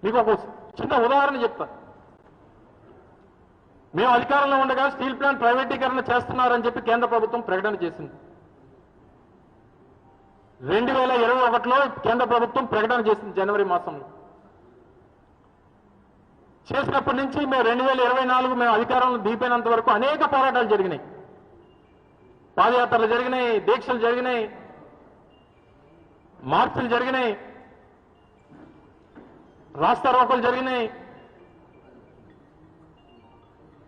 మీకు ఒక చిన్న ఉదాహరణ చెప్తా. మేము అధికారంలో ఉండగా స్టీల్ ప్లాంట్ ప్రైవేటీకరణ చేస్తున్నారని చెప్పి కేంద్ర ప్రభుత్వం ప్రకటన చేసింది. 2021లో కేంద్ర ప్రభుత్వం ప్రకటన చేసింది జనవరి మాసంలో. చేసినప్పటి నుంచి మేము 2024 మేము అధికారంలో దిగిపోయినంత వరకు అనేక పోరాటాలు జరిగినాయి, పాదయాత్రలు జరిగినాయి, దీక్షలు జరిగినాయి, మార్పులు జరిగినాయి, రాస్తా రోకోలు జరిగినాయి.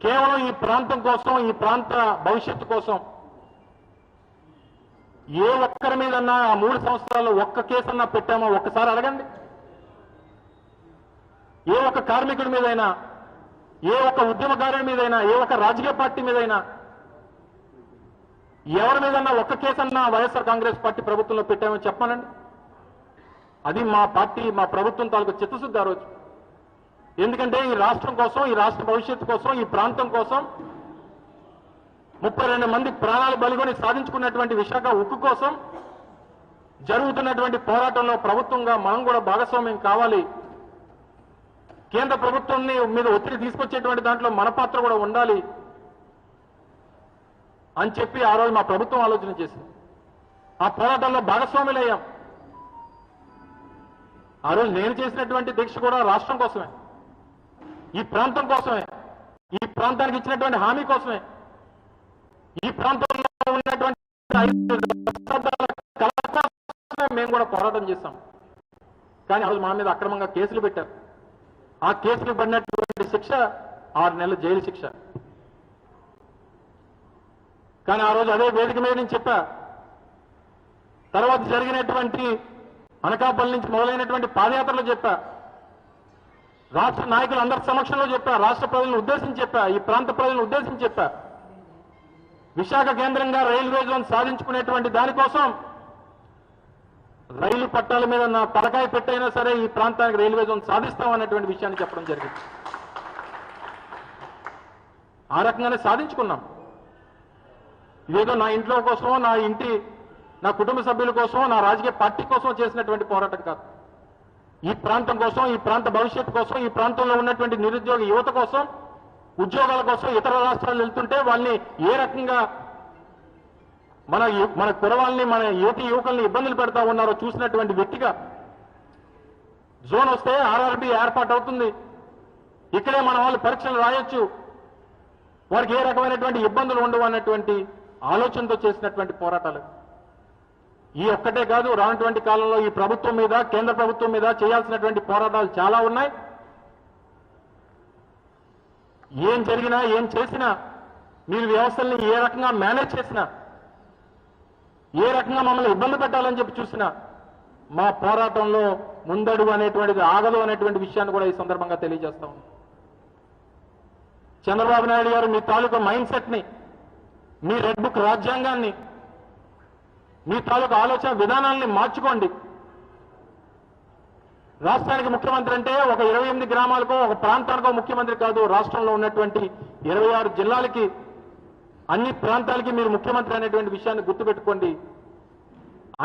కేవలం ఈ ప్రాంతం కోసం, ఈ ప్రాంత భవిష్యత్తు కోసం ఏ ఒక్కరి మీదన్నా ఆ 3 సంవత్సరాల్లో ఒక్క కేసన్నా పెట్టామో ఒక్కసారి అడగండి. ఏ ఒక్క కార్మికుడి మీదైనా, ఏ ఒక్క ఉద్యమకారుడి మీదైనా, ఏ ఒక్క రాజకీయ పార్టీ మీదైనా, ఎవరి మీదన్నా ఒక్క కేసన్నా వైఎస్ఆర్ కాంగ్రెస్ పార్టీ ప్రభుత్వంలో పెట్టామో చెప్పానండి. అది మా పార్టీ, మా ప్రభుత్వం తాలూకు చిత్తశుద్ధి ఆ రోజు. ఎందుకంటే ఈ రాష్ట్రం కోసం, ఈ రాష్ట్ర భవిష్యత్తు కోసం, ఈ ప్రాంతం కోసం 32 మంది ప్రాణాలు బలిగొని సాధించుకున్నటువంటి విశాఖ ఉక్కు కోసం జరుగుతున్నటువంటి పోరాటంలో ప్రభుత్వంగా మనం కూడా భాగస్వామ్యం కావాలి. కేంద్ర ప్రభుత్వాన్ని మీద ఒత్తిడి తీసుకొచ్చేటువంటి దాంట్లో మన పాత్ర కూడా ఉండాలి అని చెప్పి ఆ రోజు మా ప్రభుత్వం ఆలోచన చేసింది. ఆ పోరాటంలో భాగస్వాములయ్యాం. ఆ రోజు నేను చేసినటువంటి దీక్ష కూడా రాష్ట్రం కోసమే, ఈ ప్రాంతం కోసమే, ఈ ప్రాంతానికి ఇచ్చినటువంటి హామీ కోసమే, ఈ ప్రాంతంలో ఉన్నటువంటి 5 దశాబ్దాల కళ కోసమే మేము కూడా పోరాటం చేశాం. కానీ ఆ రోజు మా మీద అక్రమంగా కేసులు పెట్టారు. ఆ కేసులు పడినటువంటి శిక్ష 6 నెలల జైలు శిక్ష. కానీ ఆ రోజు అదే వేదిక మీద నేను చెప్పా. తర్వాత జరిగినటువంటి అనకాపల్లి నుంచి మొదలైనటువంటి పాదయాత్రలో చెప్పా, రాష్ట్ర నాయకులందరి సమక్షంలో చెప్పా, రాష్ట్ర ప్రజలను ఉద్దేశించి చెప్పా, ఈ ప్రాంత ప్రజలను ఉద్దేశించి చెప్పా. విశాఖ కేంద్రంగా రైల్వే జోన్ సాధించుకునేటువంటి దానికోసం రైలు పట్టాల మీద నా తలకాయ పెట్టైనా సరే ఈ ప్రాంతానికి రైల్వే జోన్ సాధిస్తామనేటువంటి విషయాన్ని చెప్పడం జరిగింది. ఆ రకంగానే సాధించుకున్నాం. ఇదేదో నా ఇంట్లో కోసమో, నా కుటుంబ సభ్యుల కోసమో, నా రాజకీయ పార్టీ కోసమో చేసినటువంటి పోరాటం కాదు. ఈ ప్రాంతం కోసం, ఈ ప్రాంత భవిష్యత్తు కోసం, ఈ ప్రాంతంలో ఉన్నటువంటి నిరుద్యోగ యువత కోసం, ఉద్యోగాల కోసం ఇతర రాష్ట్రాలు వెళ్తుంటే వాళ్ళని ఏ రకంగా మన కురవాళ్ళని, మన యువతి యువకుల్ని ఇబ్బందులు పెడతా ఉన్నారో చూసినటువంటి వ్యక్తిగా, జోన్ వస్తే ఆర్ఆర్బి ఏర్పాటు అవుతుంది, ఇక్కడే మన వాళ్ళు పరీక్షలు రాయొచ్చు, వారికి ఏ రకమైనటువంటి ఇబ్బందులు ఉండవు అన్నటువంటి ఆలోచనతో చేసినటువంటి పోరాటాలు. ఈ ఒక్కటే కాదు, రానటువంటి కాలంలో ఈ ప్రభుత్వం మీద, కేంద్ర ప్రభుత్వం మీద చేయాల్సినటువంటి పోరాటాలు చాలా ఉన్నాయి. ఏం జరిగినా, ఏం చేసినా, మీరు వ్యవస్థల్ని ఏ రకంగా మేనేజ్ చేసినా, ఏ రకంగా మమ్మల్ని ఇబ్బంది పెట్టాలని చెప్పి చూసినా, మా పోరాటంలో ముందడుగు అనేటువంటిది ఆగదు అనేటువంటి విషయాన్ని కూడా ఈ సందర్భంగా తెలియజేస్తా ఉన్నాం. చంద్రబాబు నాయుడు గారు మీ తాలూకా మైండ్ సెట్ని, మీ రెడ్ బుక్ రాజ్యాంగాన్ని, మీ తాలూకా ఆలోచన విధానాల్ని మార్చుకోండి. రాష్ట్రానికి ముఖ్యమంత్రి అంటే ఒక 28 గ్రామాలకో, ఒక ప్రాంతానికో ముఖ్యమంత్రి కాదు. రాష్ట్రంలో ఉన్నటువంటి 26 జిల్లాలకి, అన్ని ప్రాంతాలకి మీరు ముఖ్యమంత్రి అనేటువంటి విషయాన్ని గుర్తుపెట్టుకోండి.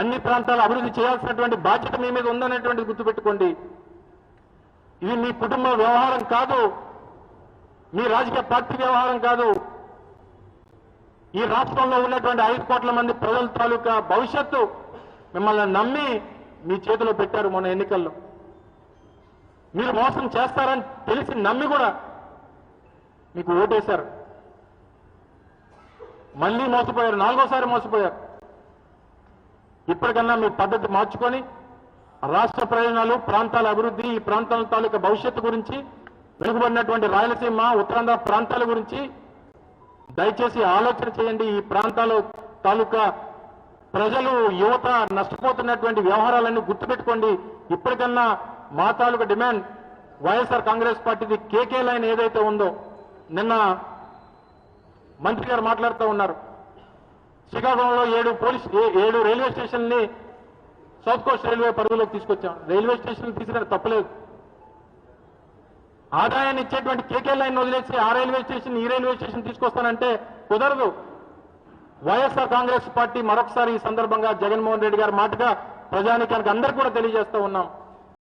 అన్ని ప్రాంతాలు అభివృద్ధి చేయాల్సినటువంటి బాధ్యత మీ మీద ఉందనేటువంటిది గుర్తుపెట్టుకోండి. ఇది మీ కుటుంబ వ్యవహారం కాదు, మీ రాజకీయ పార్టీ వ్యవహారం కాదు. ఈ రాష్ట్రంలో ఉన్నటువంటి 5 కోట్ల మంది ప్రజల తాలూకా భవిష్యత్తు మిమ్మల్ని నమ్మి మీ చేతిలో పెట్టారు. మొన్న ఎన్నికల్లో మీరు మోసం చేస్తారని తెలిసి నమ్మి కూడా మీకు ఓటేశారు. మళ్ళీ మోసపోయారు, 4వసారి మోసపోయారు. ఇప్పటికన్నా మీ పద్ధతి మార్చుకొని రాష్ట్ర ప్రయోజనాలు, ప్రాంతాల అభివృద్ధి, ఈ ప్రాంతాల తాలూకా భవిష్యత్తు గురించి, వెనుకబడినటువంటి రాయలసీమ, ఉత్తరాంధ్ర ప్రాంతాల గురించి దయచేసి ఆలోచన చేయండి. ఈ ప్రాంతాల తాలూకా ప్రజలు, యువత నష్టపోతున్నటువంటి వ్యవహారాలన్నీ గుర్తుపెట్టుకోండి. ఇప్పటికన్నా మా తాలూకా డిమాండ్, వైఎస్ఆర్ కాంగ్రెస్ పార్టీది కేకే లైన్ ఏదైతే ఉందో, నిన్న మంత్రి గారు మాట్లాడుతూ ఉన్నారు, శ్రీకాకుళంలో 7 రైల్వే స్టేషన్ని సౌత్ కోస్ట్ రైల్వే పరిధిలోకి తీసుకొచ్చాం. రైల్వే స్టేషన్ తీసుకునే తప్పలేదు. ఆదాయాన్ని ఇచ్చేటువంటి కేకే లైన్ వదిలేసి ఆ రైల్వే స్టేషన్, ఈ రైల్వే స్టేషన్ తీసుకొస్తానంటే కుదరదు. వైఎస్ఆర్ కాంగ్రెస్ పార్టీ మరొకసారి ఈ సందర్భంగా జగన్మోహన్ రెడ్డి గారి మాటగా ప్రజానికానికి అందరికీ కూడా తెలియజేస్తూ ఉన్నాం.